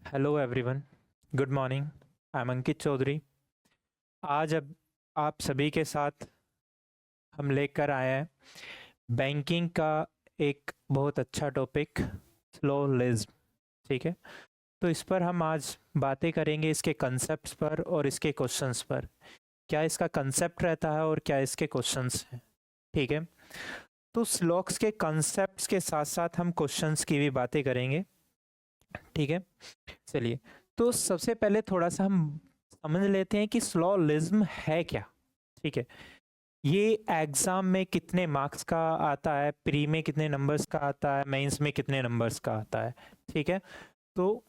Hello everyone, good morning. I am Ankit Chaudhary. आज अब आप सभी के साथ हम लेकर आए हैं बैंकिंग का एक बहुत अच्छा टॉपिक, स्लोलिज्म। ठीक है, तो इस पर हम आज बातें करेंगे, इसके कंसेप्ट्स पर और इसके क्वेश्चंस पर। क्या इसका कंसेप्ट रहता है और क्या इसके क्वेश्चंस हैं। ठीक है, तो स्लॉक्स के कंसेप्ट्स के साथ साथ हम क्वेश्चंस की भी बातें करेंगे। ठीक है, चलिए, तो सबसे पहले थोड़ा सा हम समझ लेते हैं कि स्लोलिज्म है क्या। ठीक है, ये एग्जाम में कितने मार्क्स का आता है, प्री में कितने नंबर्स का आता है, मेंस में कितने नंबर्स का आता है। ठीक है, तो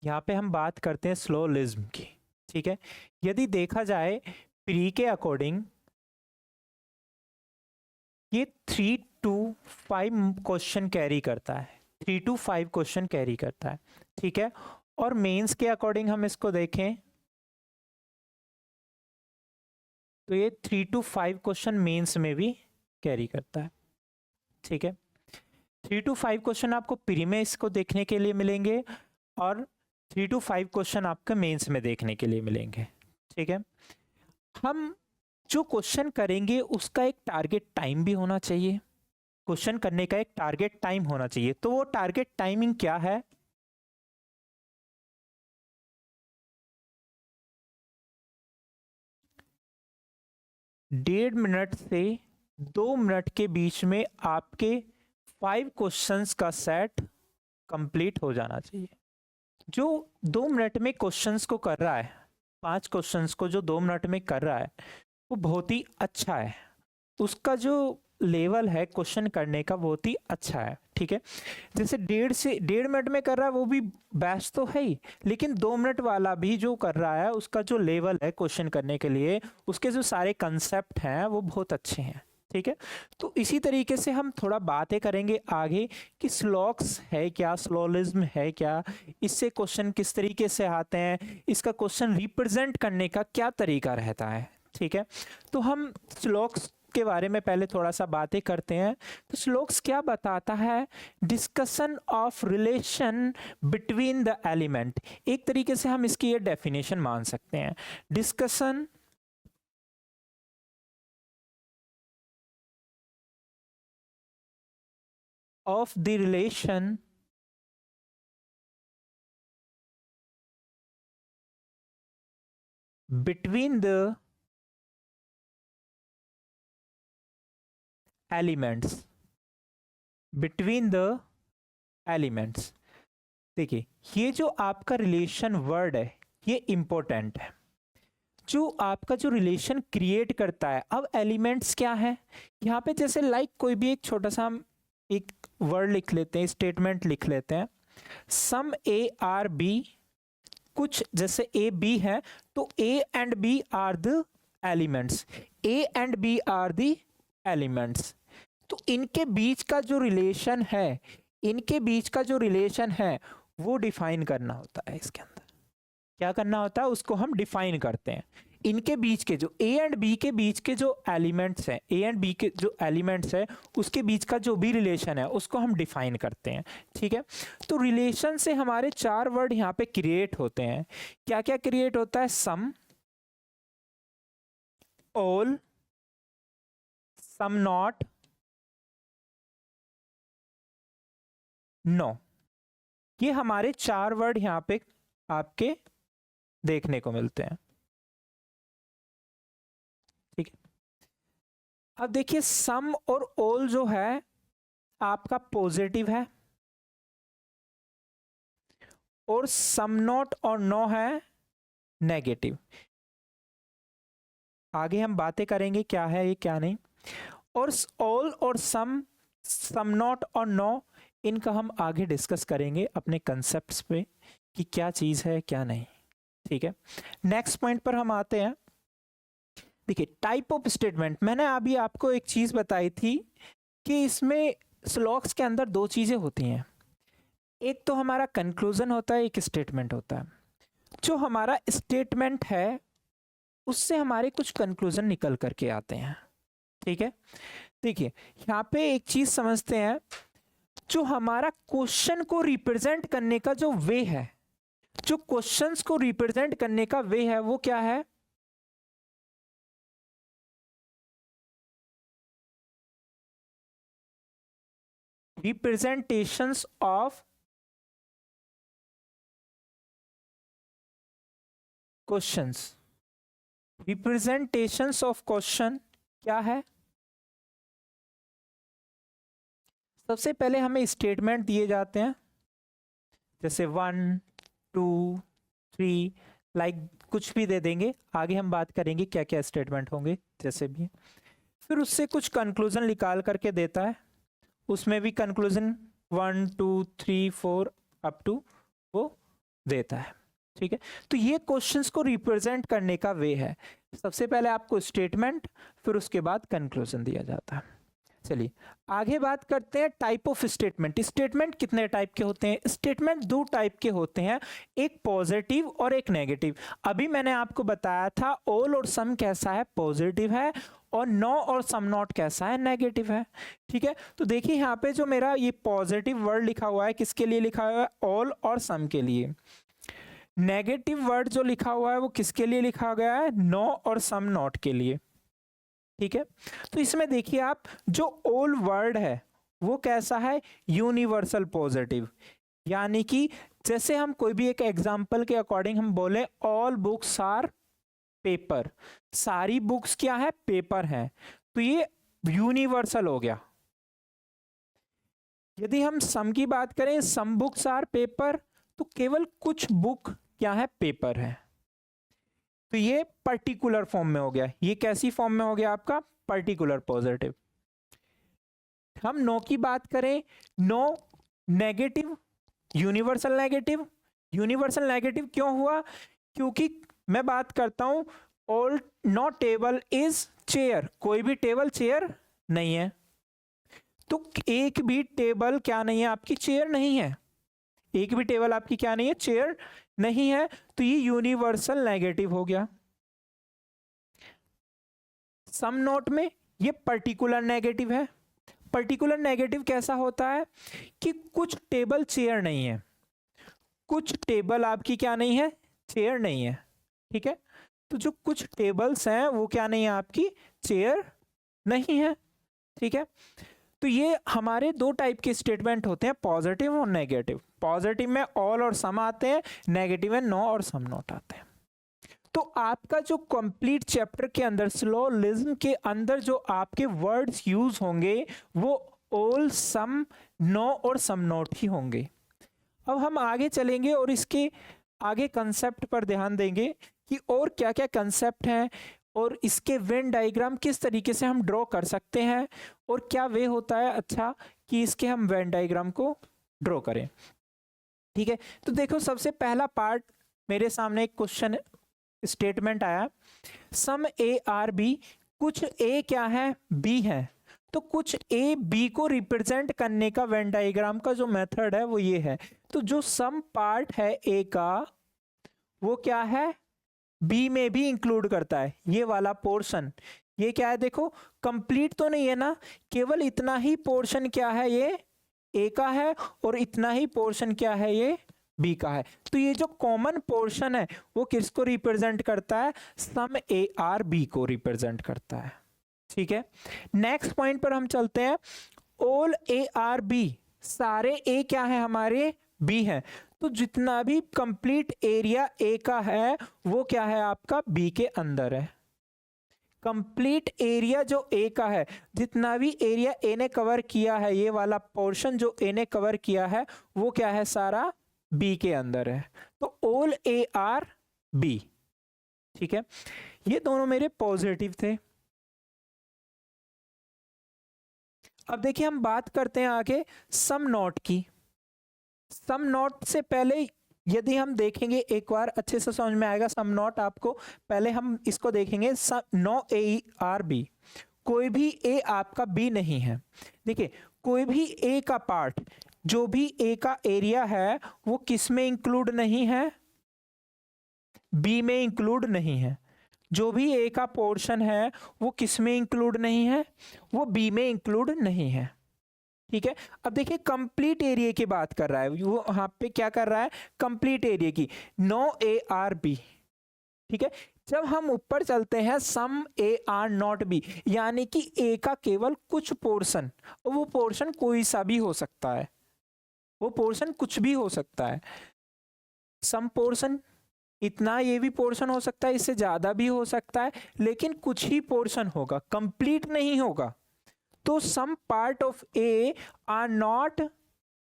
यहाँ पे हम बात करते हैं स्लोलिज्म की। ठीक है, यदि देखा जाए प्री के अकॉर्डिंग ये 3 to 5 क्वेश्चन कैरी करता है, 3 to 5 क्वेश्चन कैरी करता है। ठीक है, और मेंस के अकॉर्डिंग हम इसको देखें तो ये 3 to 5 क्वेश्चन मेंस में भी कैरी करता है। ठीक है, 3 to 5 क्वेश्चन आपको प्री में इसको देखने के लिए मिलेंगे और 3 to 5 क्वेश्चन आपके मेंस में देखने के लिए मिलेंगे। ठीक है, हम जो क्वेश्चन करेंगे उसका एक टारगेट टाइम भी होना चाहिए। क्वेश्चन करने का एक टारगेट टाइम होना चाहिए, तो वो टारगेट टाइमिंग क्या है? 1.5 मिनट से 2 मिनट के बीच में आपके 5 क्वेश्चंस का सेट कंप्लीट हो जाना चाहिए। जो 2 मिनट में क्वेश्चंस को कर रहा है, 5 क्वेश्चंस को जो 2 मिनट में कर रहा है, वो बहुत ही अच्छा है। उसका जो लेवल है क्वेश्चन करने का बहुत ही अच्छा है। ठीक है, जैसे 1.5 मिनट में कर रहा है वो भी बेस्ट तो है ही, लेकिन 2 मिनट वाला भी जो कर रहा है उसका जो लेवल है क्वेश्चन करने के लिए, उसके जो सारे कंसेप्ट हैं वो बहुत अच्छे हैं। ठीक है, तो इसी तरीके से हम थोड़ा बातें करेंगे आगे कि स्लॉक्स है क्या, स्लोलिज्म है क्या, इससे क्वेश्चन किस तरीके से आते हैं, इसका क्वेश्चन रिप्रेजेंट करने का क्या तरीका रहता है। ठीक है, तो हम स्लॉक्स के बारे में पहले थोड़ा सा बातें करते हैं। तो श्लोक्स क्या बताता है? Discussion of relation between the element. एक तरीके से हम इसकी ये डेफिनेशन मान सकते हैं, discussion of the relation between the elements, between the elements. देखिए, ये जो आपका रिलेशन वर्ड है ये इंपॉर्टेंट है, जो आपका जो रिलेशन क्रिएट करता है। अब एलिमेंट्स क्या है यहाँ पे? जैसे लाइक कोई भी एक छोटा सा हम एक वर्ड लिख लेते हैं, स्टेटमेंट लिख लेते हैं, सम ए आर बी। कुछ जैसे ए बी है तो A and B are the elements, A and B are the elements. तो इनके बीच का जो रिलेशन है, इनके बीच का जो रिलेशन है वो डिफाइन करना होता है। इसके अंदर क्या करना होता है उसको हम डिफाइन करते हैं। इनके बीच के जो ए एंड बी के बीच के जो एलिमेंट्स हैं, ए एंड बी के जो एलिमेंट्स है उसके बीच का जो भी रिलेशन है उसको हम डिफाइन करते हैं। ठीक है, तो रिलेशन से हमारे 4 वर्ड यहाँ पे क्रिएट होते हैं। क्या क्या क्रिएट होता है? सम, ऑल, सम नॉट, नो। ये हमारे 4 वर्ड यहाँ पे आपके देखने को मिलते हैं। ठीक है, अब देखिए सम और ऑल जो है आपका पॉजिटिव है और सम नॉट और नो है नेगेटिव। आगे हम बातें करेंगे क्या है ये क्या नहीं। और ऑल और सम नॉट और नो, इनका हम आगे डिस्कस करेंगे अपने कंसेप्ट्स पे कि क्या चीज है क्या नहीं। ठीक है, नेक्स्ट पॉइंट पर हम आते हैं। देखिए टाइप ऑफ स्टेटमेंट, मैंने अभी आपको एक चीज बताई थी कि इसमें स्लॉक्स के अंदर 2 चीजें होती हैं। एक तो हमारा कंक्लूजन होता है, एक स्टेटमेंट होता है। जो हमारा स्टेटमेंट है उससे हमारे कुछ कंक्लूजन निकल करके आते हैं। ठीक है, देखिए यहाँ पे एक चीज समझते हैं, जो हमारा क्वेश्चन को रिप्रेजेंट करने का जो वे है, जो क्वेश्चंस को रिप्रेजेंट करने का वे है वो क्या है, representations of questions. Representations of question क्या है, सबसे पहले हमें स्टेटमेंट दिए जाते हैं, जैसे 1 2 3, लाइक कुछ भी दे देंगे, आगे हम बात करेंगे क्या क्या स्टेटमेंट होंगे जैसे भी। फिर उससे कुछ कंक्लूजन निकाल करके देता है, उसमें भी कंक्लूजन 1 2 3 4 अप टू वो देता है। ठीक है, तो ये क्वेश्चंस को रिप्रेजेंट करने का वे है, सबसे पहले आपको स्टेटमेंट, फिर उसके बाद कंक्लूजन दिया जाता है। चलिए आगे बात करते हैं टाइप ऑफ स्टेटमेंट। स्टेटमेंट कितने टाइप के होते हैं, स्टेटमेंट 2 टाइप के होते हैं, एक पॉजिटिव और एक नेगेटिव। अभी मैंने आपको बताया था ऑल और सम कैसा है, पॉजिटिव है, और नो और सम नॉट कैसा है, नेगेटिव है। ठीक है, तो देखिए यहाँ पे जो मेरा ये पॉजिटिव वर्ड लिखा हुआ है, किसके लिए लिखा हुआ है, ऑल और सम के लिए। नेगेटिव वर्ड जो लिखा हुआ है वो किसके लिए लिखा गया है, नो और सम नॉट के लिए। ठीक है, तो इसमें देखिए आप, जो ऑल वर्ड है वो कैसा है, यूनिवर्सल पॉजिटिव, यानी कि जैसे हम कोई भी एक एग्जांपल के अकॉर्डिंग हम बोले ऑल बुक्स आर पेपर, सारी बुक्स क्या है, पेपर है, तो ये यूनिवर्सल हो गया। यदि हम सम की बात करें, सम बुक्स आर पेपर, तो केवल कुछ बुक क्या है, पेपर है, तो ये पर्टिकुलर फॉर्म में हो गया। ये कैसी फॉर्म में हो गया आपका, पर्टिकुलर पॉजिटिव। हम नो की बात करें, no negative, universal negative. Universal negative क्यों हुआ, क्योंकि मैं बात करता हूं all no table is chair, कोई भी टेबल चेयर नहीं है, तो एक भी टेबल क्या नहीं है आपकी, चेयर नहीं है, एक भी टेबल आपकी क्या नहीं है, चेयर नहीं है, तो ये यूनिवर्सल नेगेटिव हो गया। सम नोट में ये पर्टिकुलर नेगेटिव है। पर्टिकुलर नेगेटिव कैसा होता है कि कुछ टेबल चेयर नहीं है, कुछ टेबल आपकी क्या नहीं है, चेयर नहीं है। ठीक है, तो जो कुछ टेबल्स हैं वो क्या नहीं है आपकी, चेयर नहीं है। ठीक है, तो ये हमारे 2 टाइप के स्टेटमेंट होते हैं, पॉजिटिव और नेगेटिव। पॉजिटिव में ऑल और सम आते हैं, नेगेटिव में नो और सम नॉट आते हैं। तो आपका जो कंप्लीट चैप्टर के अंदर सिलोजिज्म के अंदर जो आपके वर्ड्स यूज होंगे वो ऑल, सम, नो और सम नॉट ही होंगे। अब हम आगे चलेंगे और इसके आगे कंसेप्ट पर ध्यान देंगे कि और क्या क्या कंसेप्ट हैं, और इसके वेन डायग्राम किस तरीके से हम ड्रॉ कर सकते हैं, और क्या वे होता है अच्छा कि इसके हम वेन डायग्राम को ड्रॉ करें। ठीक है, तो देखो सबसे पहला पार्ट मेरे सामने एक क्वेश्चन स्टेटमेंट आया, सम ए आर बी, कुछ ए क्या है, बी है, तो कुछ ए बी को रिप्रेजेंट करने का वेन डायग्राम का जो मेथड है वो ये है। तो जो सम पार्ट है ए का वो क्या है, बी में भी इंक्लूड करता है, ये वाला पोर्शन। ये क्या है, देखो कंप्लीट तो नहीं है ना, केवल इतना ही पोर्शन क्या है, ये ए का है, और इतना ही पोर्शन क्या है, ये बी का है। तो ये जो कॉमन पोर्शन है वो किसको रिप्रेजेंट करता है, सम ए आर बी को रिप्रेजेंट करता है। ठीक है, नेक्स्ट पॉइंट पर हम चलते हैं, ऑल ए आर बी, सारे ए क्या है हमारे, बी है, तो जितना भी कंप्लीट एरिया ए का है वो क्या है आपका, बी के अंदर है। कंप्लीट एरिया जो ए का है, जितना भी एरिया ए ने कवर किया है, ये वाला पोर्शन जो ए ने कवर किया है वो क्या है, सारा बी के अंदर है। तो ऑल ए आर बी। ठीक है, ये दोनों मेरे पॉजिटिव थे। अब देखिए हम बात करते हैं आगे सम नॉट की। सम नॉट से पहले यदि हम देखेंगे, एक बार अच्छे से समझ में आएगा सम नॉट आपको, पहले हम इसको देखेंगे, नो ए आर बी, कोई भी ए आपका बी नहीं है। देखिए कोई भी ए का पार्ट, जो भी ए का एरिया है वो किस में इंक्लूड नहीं है, बी में इंक्लूड नहीं है। जो भी ए का पोर्शन है वो किस में इंक्लूड नहीं है, वो बी में इंक्लूड नहीं है। ठीक है, अब देखिए कंप्लीट एरिया की बात कर रहा है वो, यहाँ पे क्या कर रहा है, कंप्लीट एरिया की, नो ए आर बी। ठीक है, जब हम ऊपर चलते हैं some A are not B, यानी कि ए का केवल कुछ पोर्शन, वो पोर्शन कोई सा भी हो सकता है, वो पोर्शन कुछ भी हो सकता है। सम पोर्शन इतना, ये भी पोर्शन हो सकता है, इससे ज्यादा भी हो सकता है, लेकिन कुछ ही पोर्शन होगा, कंप्लीट नहीं होगा। तो some part of A are not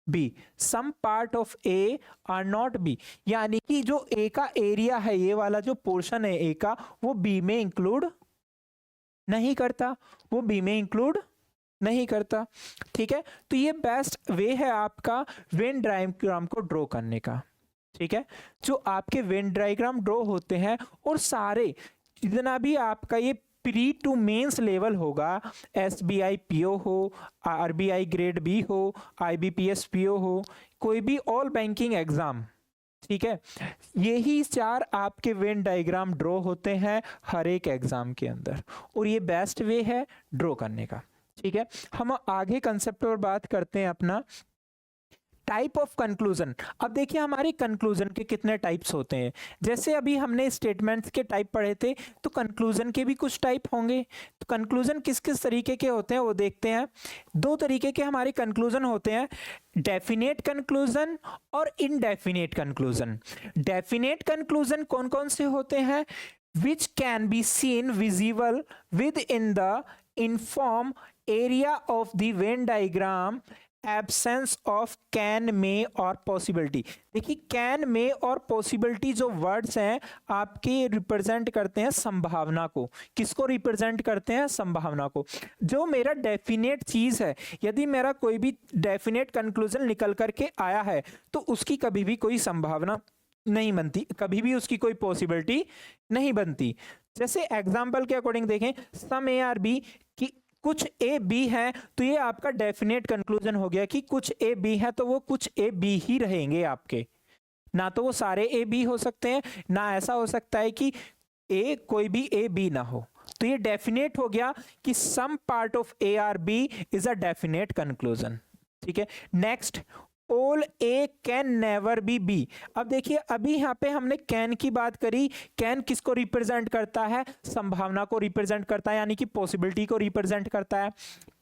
B, some part of A are not B, यानी कि जो ए का एरिया है, ये वाला जो पोर्शन है ए का, वो बी में इंक्लूड नहीं करता, वो बी में इंक्लूड नहीं करता। ठीक है, तो ये बेस्ट वे है आपका वेन डायग्राम को ड्रॉ करने का। ठीक है, जो आपके वेन डायग्राम ड्रॉ होते हैं और सारे जितना भी आपका ये प्री टू मेंस लेवल होगा, SBI PO हो, RBI ग्रेड बी हो, IBPS PO हो, कोई भी ऑल बैंकिंग एग्जाम, ठीक है, यही 4 आपके वेन डायग्राम ड्रॉ होते हैं हर एक एग्जाम के अंदर, और ये बेस्ट वे है ड्रॉ करने का। ठीक है, हम आगे कंसेप्ट पर बात करते हैं अपना टाइप ऑफ कंक्लूजन। अब देखिए हमारे कंक्लूजन के कितने टाइप्स होते हैं, जैसे अभी हमने स्टेटमेंट्स के टाइप पढ़े थे, तो कंक्लूजन के भी कुछ टाइप होंगे। तो कंक्लूजन किस किस तरीके के होते हैं वो देखते हैं। 2 तरीके के हमारे कंक्लूजन होते हैं, डेफिनेट कंक्लूजन और इनडेफिनेट कंक्लूजन। डेफिनेट कंक्लूजन कौन कौन से होते हैं, which can be seen visible within the inform area of the Venn diagram, absence of can, may और पॉसिबिलिटी। देखिए कैन, मे और पॉसिबिलिटी जो वर्ड्स हैं आपके रिप्रेजेंट करते हैं संभावना को। किसको रिप्रेजेंट करते हैं, संभावना को। जो मेरा डेफिनेट चीज है, यदि मेरा कोई भी डेफिनेट कंक्लूजन निकल करके आया है तो उसकी कभी भी कोई संभावना नहीं बनती, कभी भी उसकी कोई पॉसिबिलिटी नहीं बनती। जैसे एग्जाम्पल के अकॉर्डिंग देखें, सम ए आर बी, कि कुछ ए बी है, तो ये आपका डेफिनेट कंक्लूजन हो गया कि कुछ ए बी है तो वो कुछ ए बी ही रहेंगे आपके, ना तो वो सारे ए बी हो सकते हैं, ना ऐसा हो सकता है कि ए कोई भी ए बी ना हो। तो ये डेफिनेट हो गया कि some part of A are B is a definite conclusion. ठीक है, next, all A can never be B. अब देखिए अभी यहाँ पे हमने कैन की बात करी, कैन किसको रिप्रेजेंट करता है, संभावना को रिप्रेजेंट करता है, यानी कि पॉसिबिलिटी को रिप्रेजेंट करता है।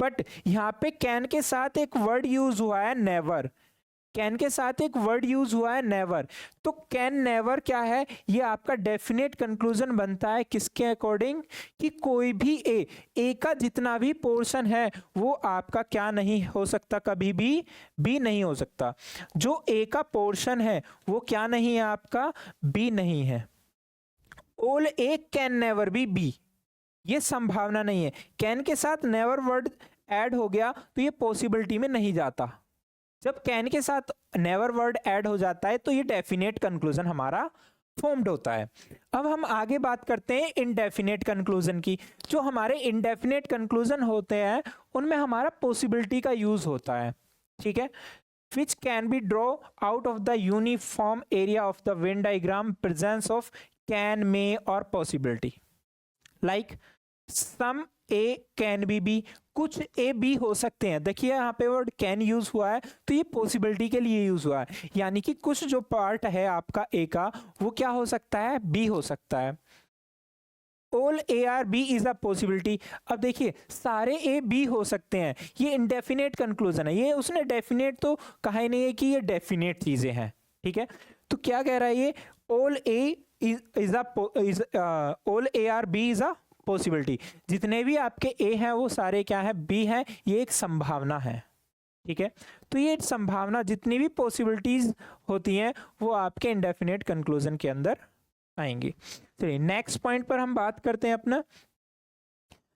बट यहाँ पे कैन के साथ एक वर्ड यूज हुआ है नेवर, कैन के साथ एक वर्ड यूज हुआ है नेवर। तो कैन नेवर क्या है, ये आपका डेफिनेट कंक्लूजन बनता है किसके अकॉर्डिंग, कि कोई भी ए का जितना भी पोर्शन है वो आपका क्या नहीं हो सकता, कभी भी बी नहीं हो सकता। जो ए का पोर्शन है वो क्या नहीं है आपका, बी नहीं है। All A can never be B, ये संभावना नहीं है। कैन के साथ नेवर वर्ड ऐड हो गया तो ये पॉसिबिलिटी में नहीं जाता। जब कैन के साथ नेवर वर्ड ऐड हो जाता है तो ये डेफिनेट कंक्लूजन हमारा फॉर्म्ड होता है। अब हम आगे बात करते हैं इनडेफिनेट कंक्लूजन की। जो हमारे इनडेफिनेट कंक्लूजन होते हैं उनमें हमारा पॉसिबिलिटी का यूज होता है। ठीक है, which can be draw out of the uniform area of the Venn diagram presence of can, may or possibility, like some a can be b, कुछ ए बी हो सकते हैं। देखिए यहाँ पे वर्ड कैन यूज हुआ है तो ये पॉसिबिलिटी के लिए यूज हुआ है, यानी कि कुछ जो पार्ट है आपका ए का वो क्या हो सकता है, बी हो सकता है। All A are B is a possibility. अब देखिए सारे ए बी हो सकते हैं, ये इनडेफिनेट कंक्लूजन है, ये उसने डेफिनेट तो कहा ही नहीं है कि ये डेफिनेट चीजें हैं। ठीक है, तो क्या कह रहा है ये, all A all A are B is a possibility. जितने भी आपके ए हैं वो सारे क्या है, बी हैं, ये एक संभावना है। ठीक है, तो ये संभावना जितनी भी पॉसिबिलिटीज होती हैं वो आपके इनडेफिनेट कंक्लूजन के अंदर आएंगी। चलिए नेक्स्ट पॉइंट पर हम बात करते हैं अपना।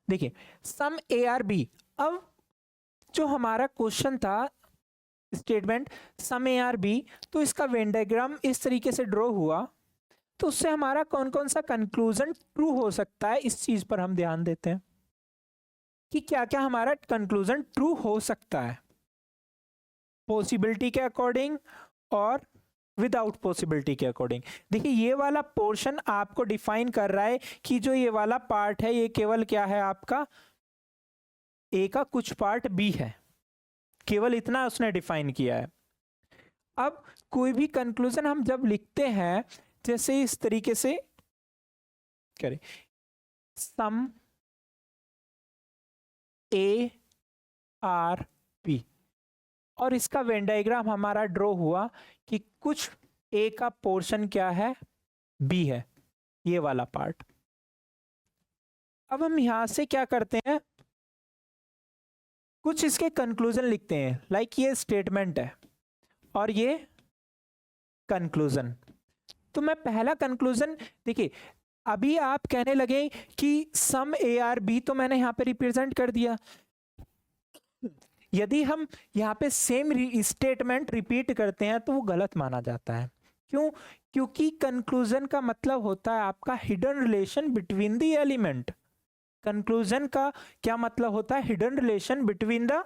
देखिए सम ए आर बी, अब जो हमारा क्वेश्चन था statement some A are B, तो इसका वेन डायग्राम इस तरीके से ड्रॉ हुआ, तो उससे हमारा कौन कौन सा कंक्लूजन ट्रू हो सकता है, इस चीज पर हम ध्यान देते हैं कि क्या क्या हमारा कंक्लूजन ट्रू हो सकता है पॉसिबिलिटी के अकॉर्डिंग और विदाउट पॉसिबिलिटी के अकॉर्डिंग। देखिए ये वाला पोर्शन आपको डिफाइन कर रहा है कि जो ये वाला पार्ट है ये केवल क्या है, आपका ए का कुछ पार्ट बी है, केवल इतना उसने डिफाइन किया है। अब कोई भी कंक्लूजन हम जब लिखते हैं जैसे इस तरीके से करें, सम ए आर बी, और इसका वेन डायग्राम हमारा ड्रॉ हुआ कि कुछ ए का पोर्शन क्या है, बी है, ये वाला पार्ट। अब हम यहां से क्या करते हैं, कुछ इसके कंक्लूजन लिखते हैं, लाइक ये स्टेटमेंट है और ये कंक्लूजन। तो मैं पहला कंक्लूजन, देखिए अभी आप कहने लगे कि सम ए आर बी, तो मैंने यहां पे रिप्रेजेंट कर दिया। यदि हम यहाँ पे सेम स्टेटमेंट रिपीट करते हैं तो वो गलत माना जाता है। क्यों? क्योंकि कंक्लूजन का मतलब होता है आपका hidden relation between the element. Conclusion का क्या मतलब होता है? Hidden relation between the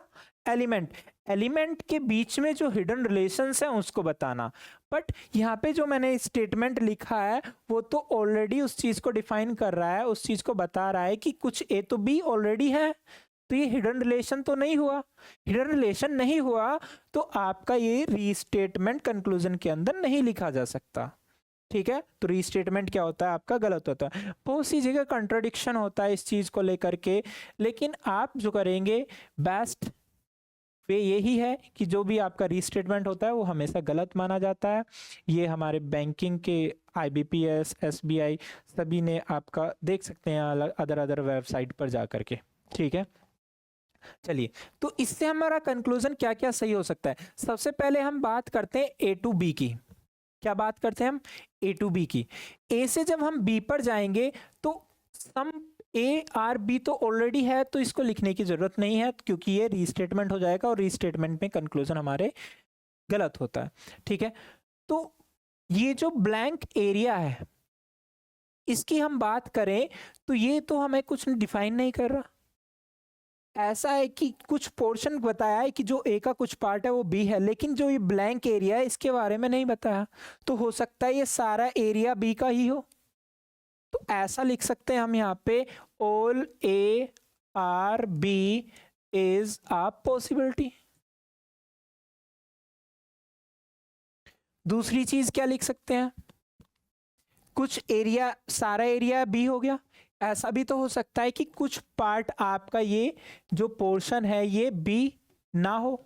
element, element के बीच में जो हिडन रिलेशंस है उसको बताना। बट यहाँ पे जो मैंने स्टेटमेंट लिखा है वो तो ऑलरेडी उस चीज को डिफाइन कर रहा है, उस चीज को बता रहा है कि कुछ ए तो बी ऑलरेडी है, तो ये हिडन रिलेशन तो नहीं हुआ। हिडन रिलेशन नहीं हुआ तो आपका ये रीस्टेटमेंट कंक्लूजन के अंदर नहीं लिखा जा सकता। ठीक है, तो रीस्टेटमेंट क्या होता है आपका, गलत होता है। बहुत सी जगह कंट्राडिक्शन होता है इस चीज को लेकर के, लेकिन आप जो करेंगे बेस्ट वे यही है कि जो भी आपका रीस्टेटमेंट होता है वो हमेशा गलत माना जाता है। ये हमारे बैंकिंग के IBPS SBI सभी ने आपका देख सकते हैं अदर वेबसाइट पर जा करके। ठीक है, चलिए, तो इससे हमारा कंक्लूजन क्या क्या सही हो सकता है। सबसे पहले हम बात करते हैं A to B की। क्या बात करते हैं हम? A to B की। A से जब हम B पर जाएंगे तो सम A R B तो ऑलरेडी है, तो इसको लिखने की जरूरत नहीं है क्योंकि ये रीस्टेटमेंट हो जाएगा और रीस्टेटमेंट में कंक्लूजन हमारे गलत होता है। ठीक है, तो ये जो ब्लैंक एरिया है इसकी हम बात करें तो ये तो हमें कुछ डिफाइन नहीं कर रहा। ऐसा है कि कुछ पोर्शन बताया है कि जो ए का कुछ पार्ट है वो बी है, लेकिन जो ये ब्लैंक एरिया है इसके बारे में नहीं बताया। तो हो सकता है ये सारा एरिया बी का ही हो। तो ऐसा लिख सकते हैं हम यहाँ पे, all A are B is a possibility. दूसरी चीज क्या लिख सकते हैं, कुछ एरिया, सारा एरिया बी हो गया। ऐसा भी तो हो सकता है कि कुछ पार्ट आपका ये जो पोर्शन है ये बी ना हो,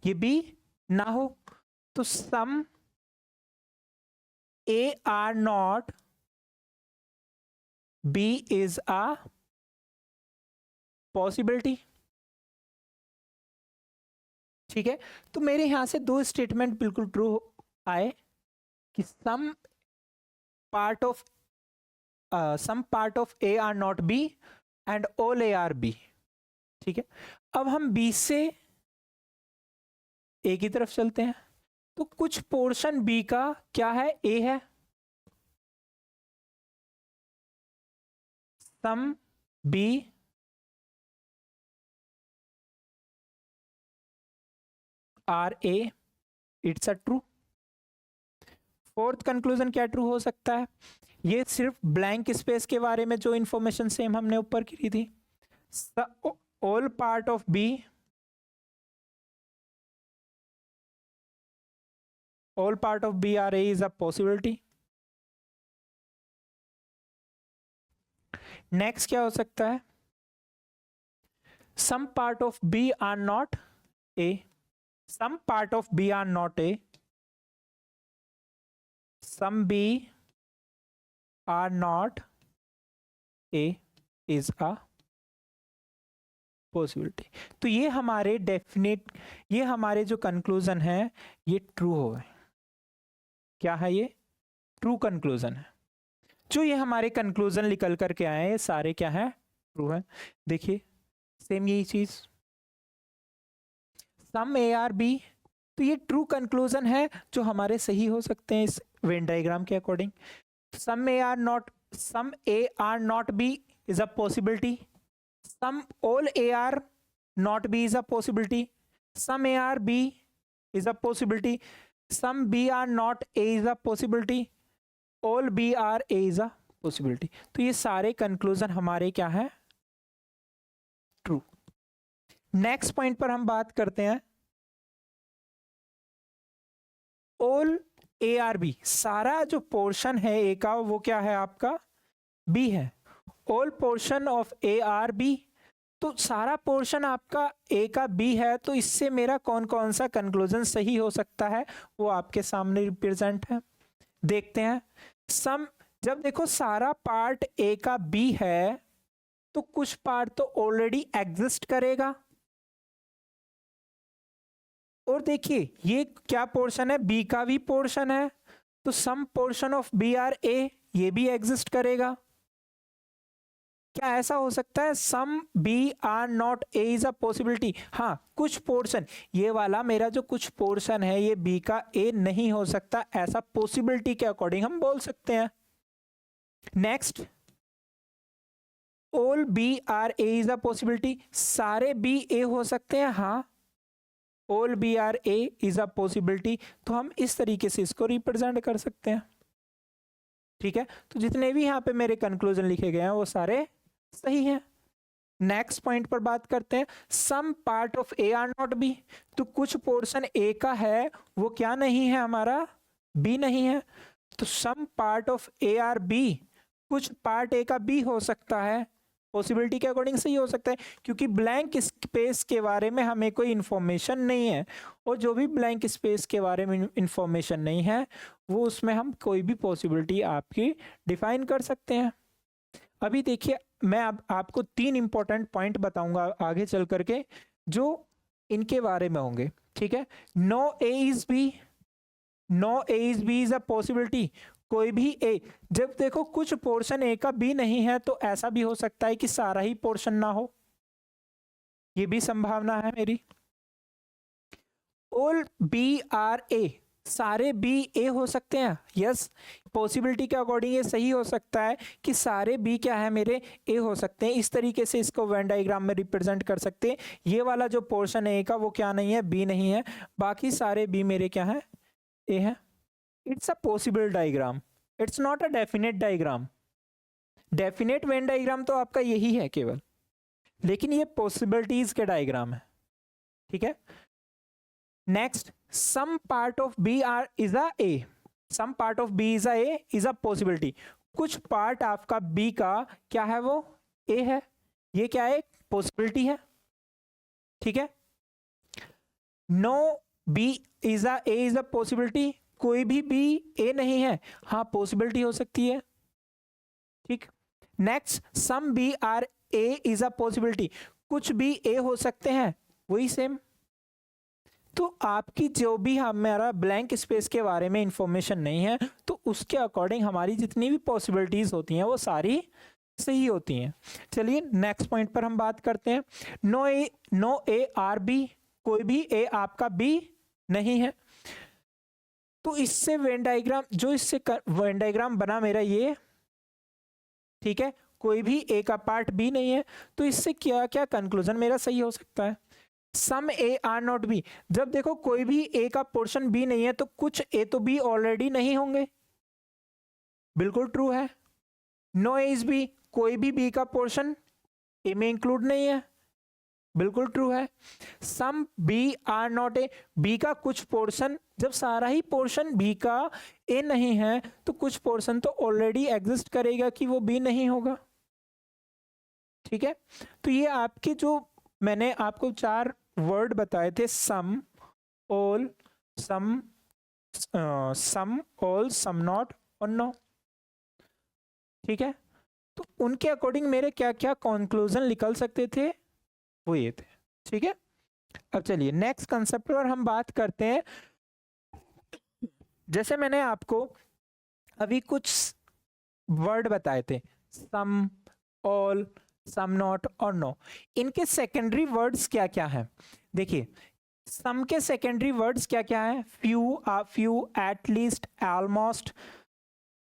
ये बी ना हो, तो some A are not B is a possibility. ठीक है, तो मेरे यहां से दो स्टेटमेंट बिल्कुल ट्रू आए कि some part of A are not B and all A are B। ठीक है, अब हम B से A की तरफ चलते हैं, तो कुछ पोर्शन B का क्या है, A है। Some B are A, it's a true. Fourth conclusion क्या ट्रू हो सकता है, ये सिर्फ ब्लैंक स्पेस के बारे में जो इंफॉर्मेशन सेम हमने ऊपर की थी, all part of B, all part of B are A is a possibility. Next क्या हो सकता है, some part of B are not A, some part of B are not A, some B are not A is a possibility. तो ये हमारे definite, ये हमारे जो कंक्लूजन है ये ट्रू हो गए। क्या है ये? ट्रू कंक्लूजन है। जो ये हमारे कंक्लूजन निकल करके आए हैं ये सारे क्या है, ट्रू है। देखिए सेम यही चीज, सम ए आर बी, तो ये ट्रू कंक्लूजन है जो हमारे सही हो सकते हैं इस वेन डायग्राम के according. Some A are not B is a possibility, some all A are not B is a possibility, some A are B is a possibility. Some B are not A is a possibility, all B are A is a possibility. तो ये सारे conclusion हमारे क्या है, true. Next point पर हम बात करते हैं, ऑल ए आर बी, सारा जो पोर्शन है ए का वो क्या है आपका, बी है। All portion of A are B, तो सारा पोर्शन आपका ए का बी है, तो इससे मेरा कौन कौन सा कंक्लूजन सही हो सकता है वो आपके सामने रिप्रेजेंट है। देखते हैं, सम, जब देखो सारा पार्ट ए का बी है तो कुछ पार्ट तो ऑलरेडी एग्जिस्ट करेगा, और देखिए ये क्या पोर्शन है, बी का भी पोर्शन है, तो some portion of B are A, ये भी एग्जिस्ट करेगा। क्या ऐसा हो सकता है some B are not A is a possibility, हाँ कुछ पोर्शन, ये वाला मेरा जो कुछ पोर्शन है ये बी का ए नहीं हो सकता, ऐसा पॉसिबिलिटी के अकॉर्डिंग हम बोल सकते हैं। Next, all B are A is a possibility, सारे बी ए हो सकते हैं, हाँ all B are A is a possibility, तो हम इस तरीके से इसको रिप्रेजेंट कर सकते हैं। ठीक है, तो जितने भी यहाँ पे मेरे कंक्लूजन लिखे गए हैं वो सारे सही है। नेक्स्ट पॉइंट पर बात करते हैं, some part of A are not B, तो कुछ पोर्शन ए का है वो क्या नहीं है हमारा, बी नहीं है, तो some part of A are B, कुछ पार्ट ए का बी हो सकता है, पॉसिबिलिटी के अकॉर्डिंग सही हो सकता है, क्योंकि ब्लैंक स्पेस के बारे में हमें कोई इंफॉर्मेशन नहीं है, और जो भी ब्लैंक स्पेस के बारे में इंफॉर्मेशन नहीं है वो उसमें हम कोई भी पॉसिबिलिटी आपकी डिफाइन कर सकते हैं। अभी देखिए मैं अब आपको 3 इंपॉर्टेंट पॉइंट बताऊंगा आगे चल करके जो इनके बारे में होंगे। ठीक है, no A is B, no A is B is a possibility, कोई भी ए, जब देखो कुछ पोर्शन ए का बी नहीं है तो ऐसा भी हो सकता है कि सारा ही पोर्शन ना हो, ये भी संभावना है मेरी। ऑल बी आर ए, सारे बी ए हो सकते हैं, यस पॉसिबिलिटी के अकॉर्डिंग ये सही हो सकता है कि सारे बी क्या है मेरे ए हो सकते हैं। इस तरीके से इसको वेन डायग्राम में रिप्रेजेंट कर सकते हैं, ये वाला जो पोर्शन है ए का वो क्या नहीं है, बी नहीं है, बाकी सारे बी मेरे क्या है, ए है। It's a possible diagram, it's not a definite diagram. Definite Venn diagram तो आपका यही है केवल, लेकिन ये पॉसिबिलिटीज के डायग्राम है। ठीक है, next, some part of B are is a A, some part of B is a A is a possibility, कुछ पार्ट आपका बी का क्या है वो ए है, ये क्या है, पॉसिबिलिटी है। ठीक है, no B is a A is a possibility, कोई भी बी ए नहीं है, हाँ पॉसिबिलिटी हो सकती है। ठीक, next, some B are A is a possibility, कुछ भी ए हो सकते हैं, वही सेम। तो आपकी जो भी हमारा ब्लैंक स्पेस के बारे में इंफॉर्मेशन नहीं है तो उसके अकॉर्डिंग हमारी जितनी भी पॉसिबिलिटीज होती हैं वो सारी सही होती हैं। चलिए नेक्स्ट पॉइंट पर हम बात करते हैं, नो ए आर बी, कोई भी ए आपका बी नहीं है, तो इससे वेन डायग्राम, जो इससे वेन डायग्राम बना मेरा ये, ठीक है, कोई भी ए का पार्ट बी नहीं है, तो इससे क्या क्या कंक्लूजन मेरा सही हो सकता है। Some A are not B, जब देखो कोई भी ए का पोर्शन बी नहीं है तो कुछ ए तो बी ऑलरेडी नहीं होंगे, बिल्कुल ट्रू है। नो ए इज बी, कोई भी बी का पोर्शन ए में इंक्लूड नहीं है, बिल्कुल ट्रू है। Some B are not A, B का कुछ पोर्शन, जब सारा ही पोर्शन बी का ए नहीं है तो कुछ पोर्शन तो ऑलरेडी एग्जिस्ट करेगा कि वो बी नहीं होगा। ठीक है, तो ये आपके जो मैंने आपको 4 वर्ड बताए थे, some, all, some, all, some not और नो। ठीक है, तो उनके अकॉर्डिंग मेरे क्या क्या कंक्लूजन निकल सकते थे वो ये थे। ठीक है, अब चलिए नेक्स्ट कंसेप्ट पर हम बात करते हैं। जैसे मैंने आपको अभी कुछ वर्ड बताए थे, सम, ऑल, सम नॉट और नो, इनके सेकेंडरी वर्ड्स क्या क्या हैं। देखिए सम के सेकेंडरी वर्ड्स क्या क्या है, few, at least, almost,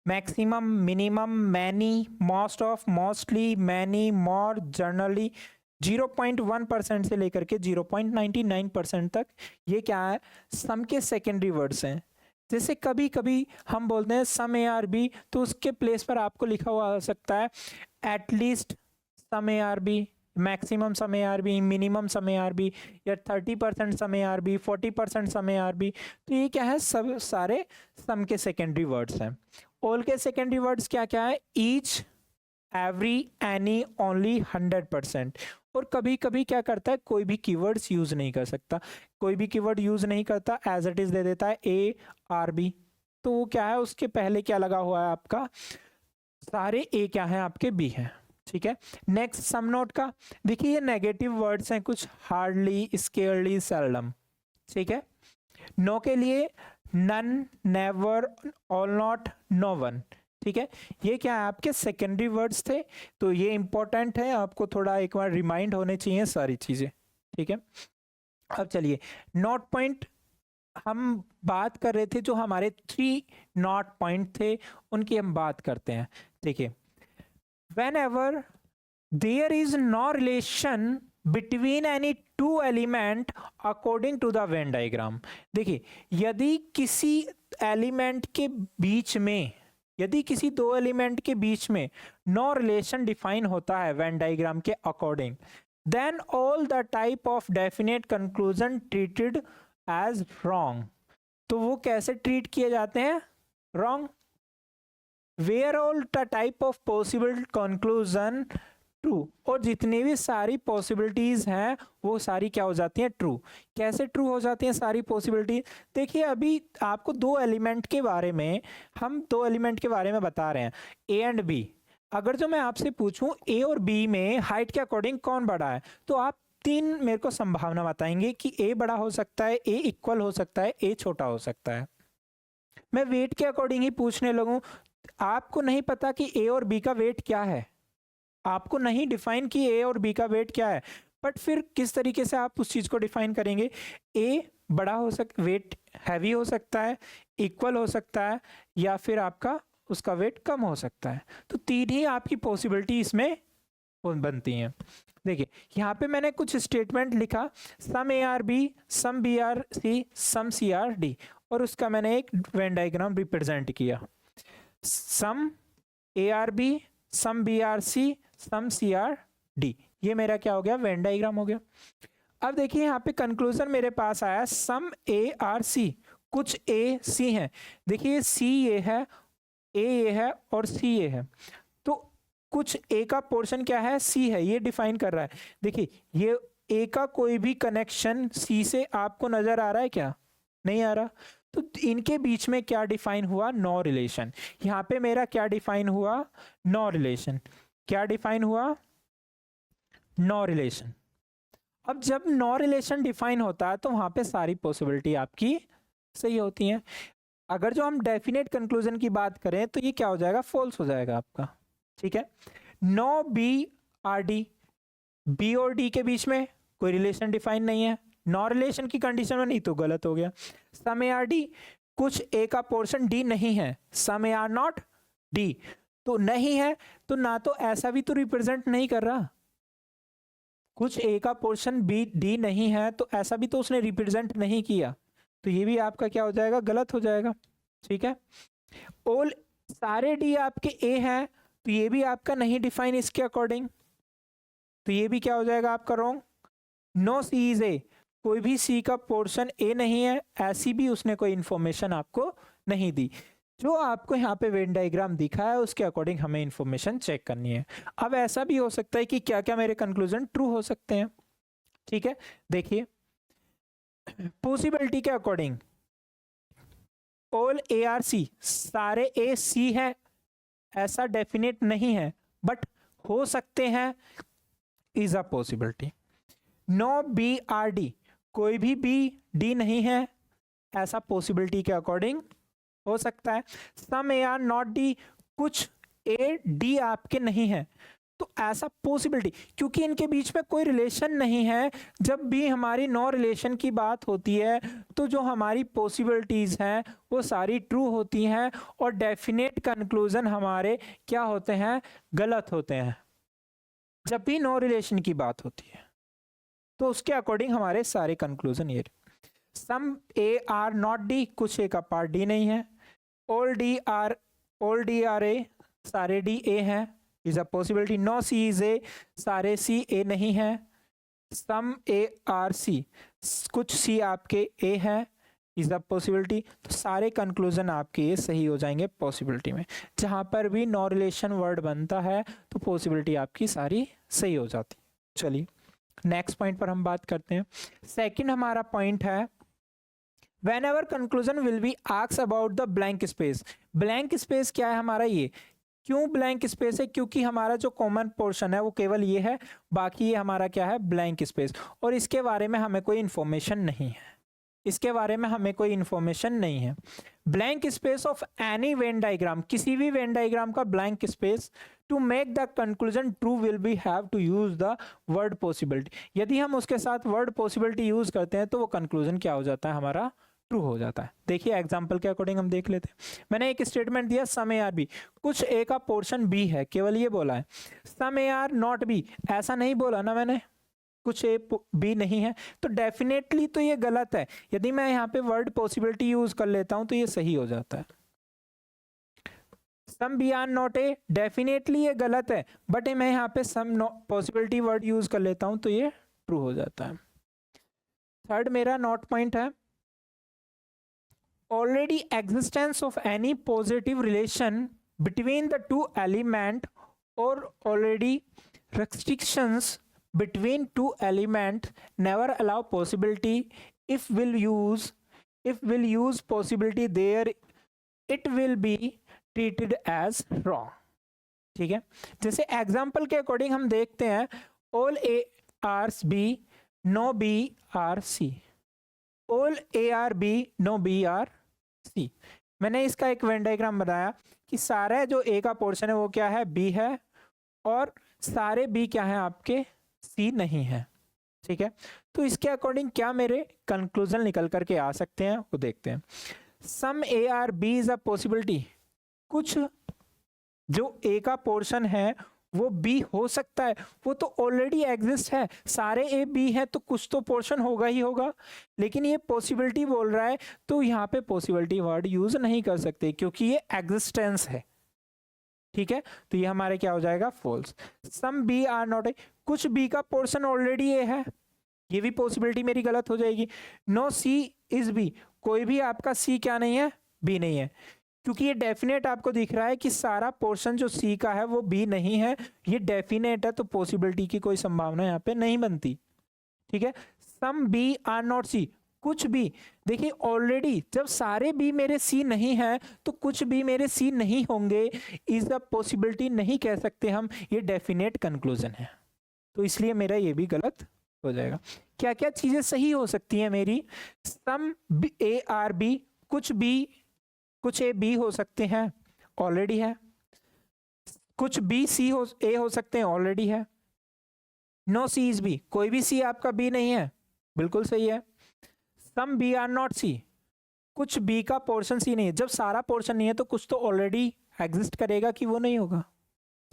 maximum, minimum, many, most of, mostly, many, more, generally, 0.1% से लेकर के 0.99% तक, ये क्या है, सम के सेकेंडरी वर्ड्स हैं। जैसे कभी कभी हम बोलते हैं सम ए आर बी, तो उसके प्लेस पर आपको लिखा हुआ हो सकता है at least some A are B, maximum some A are B, minimum some A are B, या 30% some A are B, 40% some A are B. तो ये क्या है, सब सारे सम के सेकेंडरी वर्ड्स हैं। ऑल के सेकेंडरी वर्ड्स क्या क्या है, ईच, एवरी, एनी, ओनली, 100%। और कभी कभी क्या करता है, कोई भी कीवर्ड्स यूज नहीं कर सकता, कोई भी कीवर्ड यूज नहीं करता, एज इट इज दे देता है ए आर बी। तो वो क्या है, उसके पहले क्या लगा हुआ है आपका, सारे ए क्या है आपके बी हैं, ठीक है। नेक्स्ट सम नोट का देखिए, ये नेगेटिव वर्ड्स हैं कुछ, हार्डली, स्केयरली, सेल्डम, ठीक है। नो के लिए none, never, all not, no one, ठीक है। ये क्या है आपके सेकेंडरी वर्ड्स थे, तो ये इंपॉर्टेंट है, आपको थोड़ा एक बार रिमाइंड होने चाहिए सारी चीजें, ठीक है। अब चलिए नॉट पॉइंट हम बात कर रहे थे, जो हमारे 3 नॉट पॉइंट थे उनकी हम बात करते हैं। देखिए, whenever there is no relation between any two element according to the Venn diagram। देखिए, यदि किसी एलिमेंट के बीच में, यदि किसी दो एलिमेंट के बीच में नो रिलेशन डिफाइन होता है वेन डायग्राम के according, then all the type of definite conclusion treated as wrong. तो वो कैसे ट्रीट किए जाते हैं, wrong. Where all the type of possible conclusion true, और जितनी भी सारी पॉसिबिलिटीज हैं वो सारी क्या हो जाती हैं, ट्रू। कैसे ट्रू हो जाती हैं सारी पॉसिबिलिटी, देखिए अभी आपको दो एलिमेंट के बारे में, हम दो एलिमेंट के बारे में बता रहे हैं, ए एंड बी। अगर जो मैं आपसे पूछूं ए और बी में हाइट के अकॉर्डिंग कौन बड़ा है, तो आप 3 मेरे को संभावना बताएंगे कि ए बड़ा हो सकता है, ए इक्वल हो सकता है, ए छोटा हो सकता है। मैं वेट के अकॉर्डिंग ही पूछने लगूं, आपको नहीं पता कि ए और बी का वेट क्या है, आपको नहीं डिफाइन कि ए और बी का वेट क्या है, बट फिर किस तरीके से आप उस चीज को डिफाइन करेंगे, ए बड़ा हो सकता, वेट हैवी हो सकता है, इक्वल हो सकता है, या फिर आपका उसका वेट कम हो सकता है। तो 3 ही आपकी पॉसिबिलिटी इसमें बनती हैं। देखिए यहाँ पे मैंने कुछ स्टेटमेंट लिखा, some A are B, some B are C, some C are D, और उसका मैंने एक वेन डायग्राम रिप्रेजेंट किया। Some A are B, some B are C, some C are D, ये मेरा क्या हो गया, वेन डायग्राम हो गया। अब देखिए यहाँ पे कंक्लूजन मेरे पास आया, सम ए आर सी, कुछ ए सी हैं। देखिए सी ये है, ए ये है, और सी ये है, तो कुछ ए का पोर्शन क्या है, सी है, ये डिफाइन कर रहा है। देखिए ये ए का कोई भी कनेक्शन सी से आपको नजर आ रहा है क्या, नहीं आ रहा, तो इनके बीच में क्या डिफाइन हुआ, नो रिलेशन। यहाँ पे मेरा क्या डिफाइन हुआ, नो रिलेशन। क्या डिफाइन हुआ, नो रिलेशन। अब जब नो रिलेशन डिफाइन होता है तो वहां पे सारी पॉसिबिलिटी आपकी सही होती हैं। अगर जो हम डेफिनेट कंक्लूजन की बात करें तो ये क्या हो जाएगा, फॉल्स हो जाएगा आपका, ठीक है। No B are D, B और डी के बीच में कोई रिलेशन डिफाइन नहीं है, नो रिलेशन की कंडीशन में नहीं, तो गलत हो गया। सम ए आर डी, कुछ ए का पोर्शन डी नहीं है, some A are not D, तो नहीं है, तो ना तो ऐसा भी तो रिप्रेजेंट नहीं कर रहा, कुछ ए का पोर्शन बी डी नहीं है तो ऐसा भी तो उसने रिप्रेजेंट नहीं किया, तो ये भी आपका क्या हो जाएगा, गलत हो जाएगा, ठीक है। ऑल सारे डी आपके ए हैं, तो ये भी आपका नहीं डिफाइन इसके अकॉर्डिंग, तो ये भी क्या हो जाएगा आपका wrong. No C is A, कोई भी सी का पोर्शन ए नहीं है, ऐसी भी उसने कोई इंफॉर्मेशन आपको नहीं दी। जो आपको यहाँ पे वेन डायग्राम दिखा है उसके अकॉर्डिंग हमें इंफॉर्मेशन चेक करनी है। अब ऐसा भी हो सकता है कि क्या क्या मेरे कंक्लूजन ट्रू हो सकते हैं, ठीक है। देखिए पॉसिबिलिटी के according all A are C, सारे ए सी है ऐसा डेफिनेट नहीं है, बट हो सकते हैं, is a possibility. No B are D, कोई भी बी डी नहीं है ऐसा पॉसिबिलिटी के अकॉर्डिंग हो सकता है। Some A are not D, कुछ ए डी आपके नहीं है, तो ऐसा पॉसिबिलिटी, क्योंकि इनके बीच में कोई रिलेशन नहीं है। जब भी हमारी नो रिलेशन की बात होती है तो जो हमारी पॉसिबिलिटीज हैं वो सारी ट्रू होती हैं और डेफिनेट कंक्लूजन हमारे क्या होते हैं, गलत होते हैं। जब भी नो रिलेशन की बात होती है तो उसके अकॉर्डिंग हमारे सारे कंक्लूजन ये। सम ए आर नॉट डी, कुछ ए का पार्ट डी नहीं है। ऑल डी आर ए, सारे डी ए हैं, is a possibility. No C is A, सारे सी ए नहीं है। सम ए आर सी, कुछ सी आपके ए है, इज अ पॉसिबिलिटी। तो सारे कंक्लूजन आपके ये सही हो जाएंगे पॉसिबिलिटी में। जहां पर भी नो रिलेशन वर्ड बनता है तो पॉसिबिलिटी आपकी सारी सही हो जाती। चलिए नेक्स्ट पॉइंट पर हम बात करते हैं। सेकंड हमारा पॉइंट है whenever conclusion will be asked about the blank space। blank space क्या है हमारा, ये क्यों ब्लैंक स्पेस है, क्योंकि हमारा जो कॉमन पोर्शन है वो केवल ये है, बाकी ये हमारा क्या है ब्लैंक स्पेस, और इसके बारे में हमें कोई इंफॉर्मेशन नहीं है, इसके बारे में हमें कोई इंफॉर्मेशन नहीं है। Blank space of any Venn diagram, किसी भी वेन डायग्राम का blank space, to make the conclusion true will be have to use the word possibility. यदि हम उसके साथ वर्ड पॉसिबिलिटी यूज करते हैं तो वो कंक्लूजन क्या हो जाता है, हमारा ट्रू हो जाता है। देखिए एग्जांपल के अकॉर्डिंग हम देख लेते हैं। मैंने एक स्टेटमेंट दिया सम ए आर बी, कुछ ए का पोर्शन बी है, केवल ये बोला है। Some A are not B, ऐसा नहीं बोला ना मैंने, कुछ ए बी नहीं है, तो डेफिनेटली तो ये गलत है। यदि मैं यहाँ पे वर्ड पॉसिबिलिटी यूज कर लेता हूं तो ये सही हो जाता है। Some B are not A, definitely ये गलत है, बट मैं यहाँ पे सम पॉसिबिलिटी वर्ड यूज कर लेता हूं तो ये ट्रू हो जाता है। थर्ड मेरा नॉट पॉइंट है already existence of any positive relation between the two element or already restrictions between two element never allow possibility if will use possibility there it will be treated as wrong। ठीक है, जैसे example के according हम देखते हैं all a r b no b r c, all a r b no b r सी। मैंने इसका एक वेन डायग्राम बनाया कि सारा जो ए का पोर्शन है वो क्या है बी है, और सारे बी क्या है आपके सी नहीं है। ठीक है, तो इसके अकॉर्डिंग क्या मेरे कंक्लूजन निकल करके आ सकते हैं वो देखते हैं। Some A are B is a possibility, कुछ जो ए का पोर्शन है वो बी हो सकता है, वो तो ऑलरेडी एग्जिस्ट है, सारे ए बी है तो कुछ तो पोर्शन होगा ही होगा, लेकिन ये पॉसिबिलिटी बोल रहा है तो यहाँ पे पॉसिबिलिटी वर्ड यूज नहीं कर सकते क्योंकि ये एग्जिस्टेंस है। ठीक है, तो ये हमारे क्या हो जाएगा false. Some B are not A, कुछ बी का पोर्शन ऑलरेडी ए है, ये भी पॉसिबिलिटी मेरी गलत हो जाएगी। नो सी इज बी, कोई भी आपका सी क्या नहीं है बी नहीं है, क्योंकि ये डेफिनेट आपको दिख रहा है कि सारा पोर्शन जो सी का है वो बी नहीं है, ये डेफिनेट है तो पॉसिबिलिटी की कोई संभावना यहाँ पे नहीं बनती। ठीक है, सम बी आर नॉट सी, कुछ भी, देखिए ऑलरेडी जब सारे बी मेरे सी नहीं है तो कुछ भी मेरे सी नहीं होंगे, इज द पॉसिबिलिटी नहीं कह सकते हम, ये डेफिनेट कंक्लूजन है, तो इसलिए मेरा ये भी गलत हो जाएगा। क्या क्या चीजें सही हो सकती हैं मेरी, सम ए आर बी, कुछ ए बी हो सकते हैं ऑलरेडी है, कुछ बी सी हो ए हो सकते हैं ऑलरेडी है। नो सी इज बी, कोई भी सी आपका बी नहीं है, बिल्कुल सही है। सम बी आर नॉट सी, कुछ बी का पोर्शन सी नहीं है, जब सारा पोर्शन नहीं है तो कुछ तो ऑलरेडी एग्जिस्ट करेगा कि वो नहीं होगा।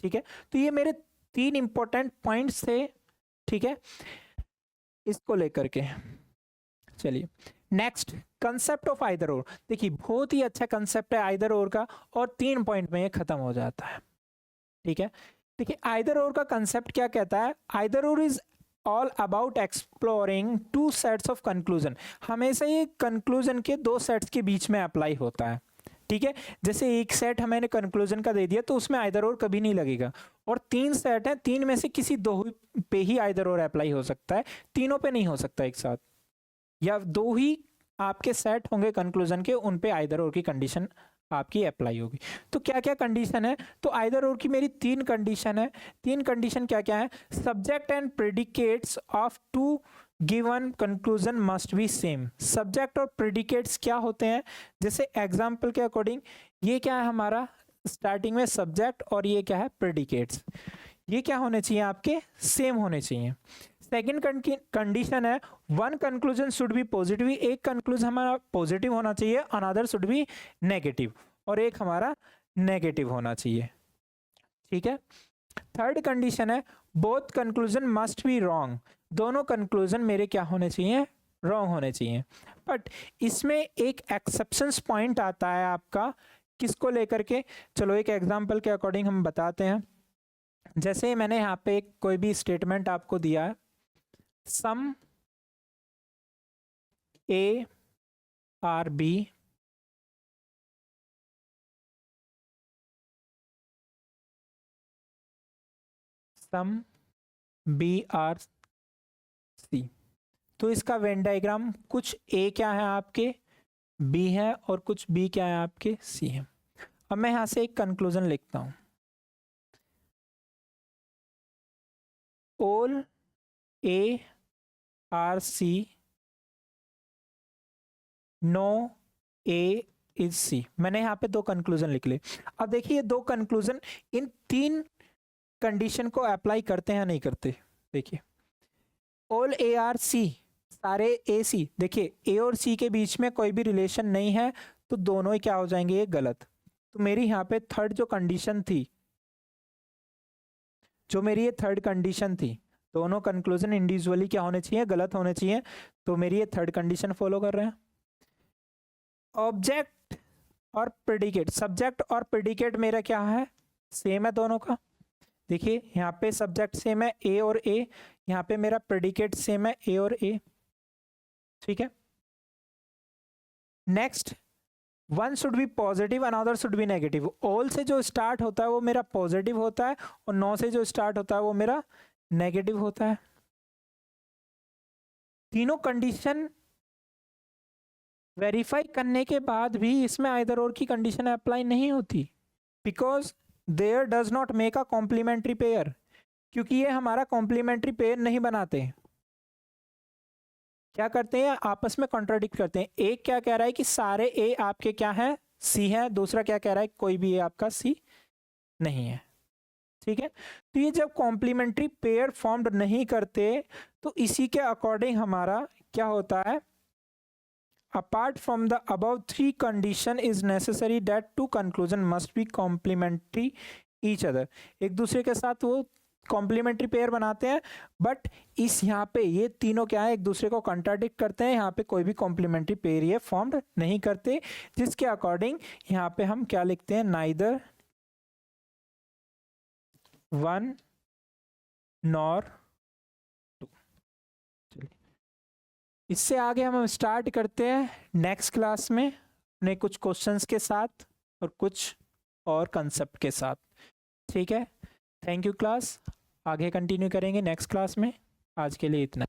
ठीक है, तो ये मेरे 3 इंपॉर्टेंट पॉइंट्स थे। ठीक है, इसको लेकर के चलिए नेक्स्ट कंसेप्ट ऑफ आइदर और। देखिए बहुत ही अच्छा कंसेप्ट है आइदर और का, और 3 पॉइंट में ये खत्म हो जाता है। ठीक है, देखिए आइदर और का कंसेप्ट क्या कहता है, आइदर और is all about exploring 2 sets of conclusion. हमेशा ये कंक्लूजन के 2 सेट्स के बीच में अप्लाई होता है। ठीक है, जैसे एक सेट हमें कंक्लूजन का दे दिया तो उसमें आइदर और कभी नहीं लगेगा, और 3 सेट है, 3 में से किसी 2 पे ही आइदर और अप्लाई हो सकता है, तीनों पे नहीं हो सकता एक साथ, या 2 ही आपके सेट होंगे कंक्लूजन के, उन पे आइदर और की कंडीशन आपकी अप्लाई होगी। तो क्या क्या कंडीशन है, तो आइदर और की मेरी 3 कंडीशन है। 3 कंडीशन क्या क्या है, subject and predicates of 2 given conclusion must be same. Subject और प्रेडिकेट्स क्या होते हैं, जैसे एग्जाम्पल के अकॉर्डिंग ये क्या है हमारा स्टार्टिंग में सब्जेक्ट, और ये क्या है प्रेडिकेट्स, ये क्या होने चाहिए आपके सेम होने चाहिए। सेकेंड कंडीशन है 1 कंक्लूजन शुड बी पॉजिटिव, एक कंक्लूजन हमारा पॉजिटिव होना चाहिए, अनदर शुड बी नेगेटिव, और एक हमारा नेगेटिव होना चाहिए। ठीक है, थर्ड कंडीशन है both conclusion must be wrong, दोनों कंक्लूजन मेरे क्या होने चाहिए रॉन्ग होने चाहिए। बट इसमें एक एक्सेप्शंस पॉइंट आता है आपका, किसको लेकर के, चलो एक एग्जांपल के अकॉर्डिंग हम बताते हैं। जैसे मैंने यहाँ पे कोई भी स्टेटमेंट आपको दिया है, some A are B some B are C, तो इसका वेन डायग्राम कुछ ए क्या है आपके बी है और कुछ बी क्या है आपके सी है। अब मैं यहां से एक कंक्लूजन लिखता हूं, all A are C no A is C. मैंने यहाँ पे दो कंक्लूजन लिख ले। अब देखिए दो कंक्लूजन इन तीन कंडीशन को अप्लाई करते हैं नहीं करते। देखिए ऑल ए आर सी, सारे ए सी, देखिए ए और सी के बीच में कोई भी रिलेशन नहीं है, तो दोनों ही क्या हो जाएंगे, ये गलत। तो मेरी यहाँ पे थर्ड जो कंडीशन थी, जो मेरी ये थर्ड कंडीशन थी, दोनों कंक्लूजन इंडिविजुअली क्या होने चाहिए, गलत होने चाहिए। तो मेरी ये थर्ड कंडीशन फॉलो कर रहे हैं। ऑब्जेक्ट और प्रेडिकेट, सब्जेक्ट और प्रेडिकेट मेरा क्या है, सेम है दोनों का। देखिए यहाँ पे सब्जेक्ट सेम है ए और ए, यहाँ पे मेरा प्रेडिकेट सेम है ए और ए, ठीक है। Next, one should be positive another should be negative. All से जो स्टार्ट होता है वो मेरा पॉजिटिव होता है और नो से जो स्टार्ट होता है वो मेरा नेगेटिव होता है। तीनों कंडीशन वेरीफाई करने के बाद भी इसमें आइदर और की कंडीशन अप्लाई नहीं होती, because there does not make a complementary pair, क्योंकि ये हमारा कॉम्प्लीमेंट्री पेयर नहीं बनाते। क्या करते हैं, आपस में कॉन्ट्राडिक्ट करते हैं। एक क्या कह रहा है कि सारे ए आपके क्या है, सी है, दूसरा क्या कह रहा है कोई भी ए आपका सी नहीं है, ठीक है। तो ये जब कॉम्प्लीमेंट्री पेयर फॉर्म्ड नहीं करते तो इसी के अकॉर्डिंग हमारा क्या होता है, apart from the above three condition is necessary that two conclusion must be complementary each other। एक दूसरे के साथ वो कॉम्प्लीमेंट्री पेयर बनाते हैं, बट इस यहाँ पे ये तीनों क्या है, एक दूसरे को कंट्राडिक्ट करते हैं। यहाँ पे कोई भी कॉम्प्लीमेंट्री पेयर ये फॉर्म्ड नहीं करते, जिसके अकॉर्डिंग यहाँ पे हम क्या लिखते हैं, नाइदर वन नॉर। इससे आगे हम स्टार्ट करते हैं नेक्स्ट क्लास में अपने कुछ क्वेश्चंस के साथ और कुछ और कंसेप्ट के साथ, ठीक है। थैंक यू क्लास, आगे कंटिन्यू करेंगे नेक्स्ट क्लास में। आज के लिए इतना।